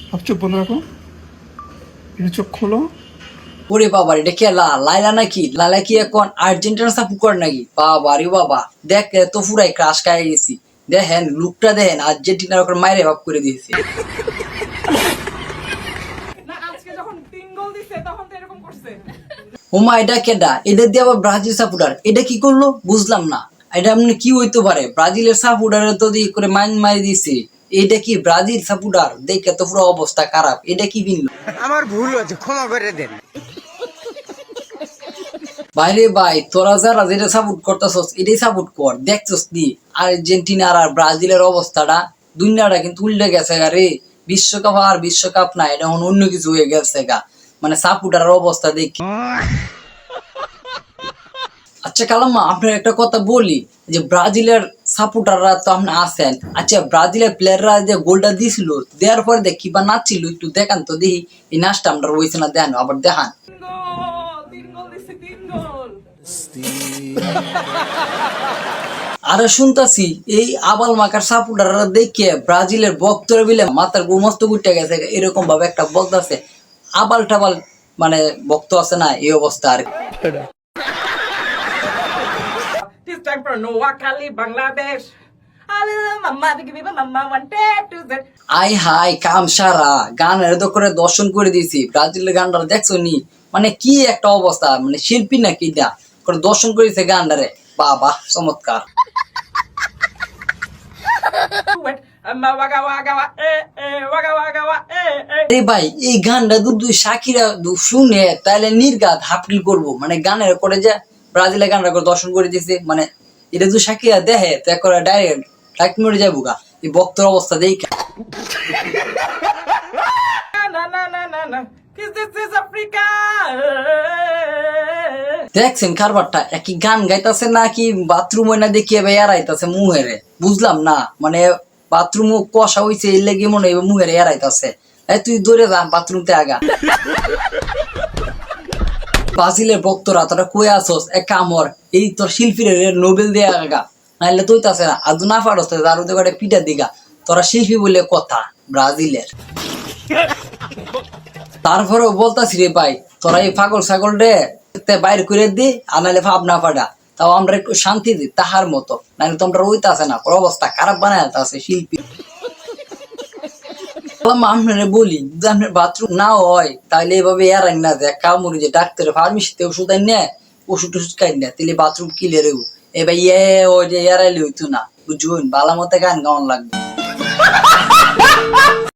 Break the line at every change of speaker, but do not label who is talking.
সব চোখ বন্ধ রাখো, এটা চোখ খোলো।
ওরে বাবা, এটা কে লাইলা নাকি? লাইলা কি এখন আর্জেন্টিনা সাপোর্ট করে নাকি? বাবা রে বাবা, দেখ তো পুরাই ক্রাশ খাই গেছি। দেখেন লুকটা, দেখেন আর্জেন্টিনার ওপর মাইরে ভাব করে দিয়েছে। ওমা, এটা কেডা? এটা দিয়ে আবার ব্রাজিল সাপোর্টার, এটা কি করলো বুঝলাম না। এটা এমনি কি হইতে পারে? ব্রাজিলের সাপোর্টার তো দিয়ে করে মাইন মারি দিছে। এটা কি ব্রাজিল সাপোর্টার? দেখে তো পুরো অবস্থা খারাপ। এটা কি বিনলো?
আমার ভুল হয়েছে, ক্ষমা করে দেন।
বাইরে ভাই, তোরা যারা যেটা সাপোর্ট করতেছস এটাই সাপোর্ট কর। দেখছস নি আর্জেন্টিনার আর ব্রাজিলের অবস্থাটা? দুনিয়াটা কিন্তু উল্টে গেছে গা রে। বিশ্বকাপ আর বিশ্বকাপ না, এটা এখন অন্য কিছু হয়ে গেছে গা। মানে সাপোর্টারের অবস্থা দেখি। আচ্ছা কালাম্মা, আপনার একটা কথা বলি, যে ব্রাজিলের সাপোর্টাররা তো আপনি আছেন, আচ্ছা ব্রাজিলের প্লেয়াররা যে গোলটা দিছিল, দেওয়ার পরে দেখি বা নাচছিল, একটু দেখান তো দেখি। এই নাচটা আমরা রয়েছে না, দেন আবার দেখান। আরে শুনতাছি এই আবাল মাকার সাপোর্টাররা দেখে ব্রাজিলের ভক্তরা বিলে মাথার গোমস্ত গুটে গেছে, এরকম ভাবে একটা বলতাছে। আবাল টাবাল মানে ভক্ত আছে না, এই অবস্থা আর
This time for Noah Kali, Bangladesh. Hallelujah, mama, give me mama one day to that.
আই হাই কাম সারা গানের তো করে দর্শন করে দিয়েছি। ব্রাজিলের গানটা দেখছো নি? মানে কি একটা অবস্থা, মানে শিল্পী নাকি এটা করে দর্শন করেছে গানটারে। বাবা চমৎকার।
Waga waga wa waga waga wa
আরে ভাই, এই গানটা দুই সাকিরা শুনে তাহলে নির্ঘাত হাপটিল করবো। মানে গানের করে যে ব্রাজিলের গানটা করে দর্শন করে দিয়েছে, মানে এটা যদি সাকিরা দেখে তো করে ডাইরেক্ট লাইক মরে যাবো গা। এই ভক্তর অবস্থা দেখে
na na na na na. Cause this is Africa.
দেখছেন কারবারটা, একই গান গাইতেছে নাকি বাথরুম না দেখিয়ে এড়াইতেছে মুহেরে, বুঝলাম না। মানে বাথরুম কষা হইছে এর লেগে মনে হয় মুহেরে এড়াইতেছে। তুই দৌড়ে যা বাথরুমতে আগা। ব্রাজিলের ভক্তরা তোরা কই আসস? এক কামর এই তোর শিল্পীর নোবেল দিয়ে আগা, নাইলে তুই তাছে না আজ না পারস আর ওদের করে পিঠা দিগা। তোরা শিল্পী বলে কথা ব্রাজিলের। তারপরেও বলতাছি রে ভাই, তোরা এই পাগল ছাগল রে বাইর করে দি, আর নাহলে ভাব না ফাটা, তাও আমরা একটু শান্তি দিই তাহার মতো। নাহলে তোমরা রইতাছে না, অবস্থা খারাপ বানায় আছে শিল্পী। আপনারা বলি, যদি আপনার বাথরুম না হয় তাহলে এভাবে এরাই না যে কামড়ি যে ডাক্তারের ফার্মেসিতে ওষুধ আই নেয়, ওষুধ টষুধ খাই না, তাহলে বাথরুম ক্লিয়ার হইব। এবার ওই যে এরাইলে হইতো না, বুঝুন, বালা মতে গান গাওয়ান লাগবে।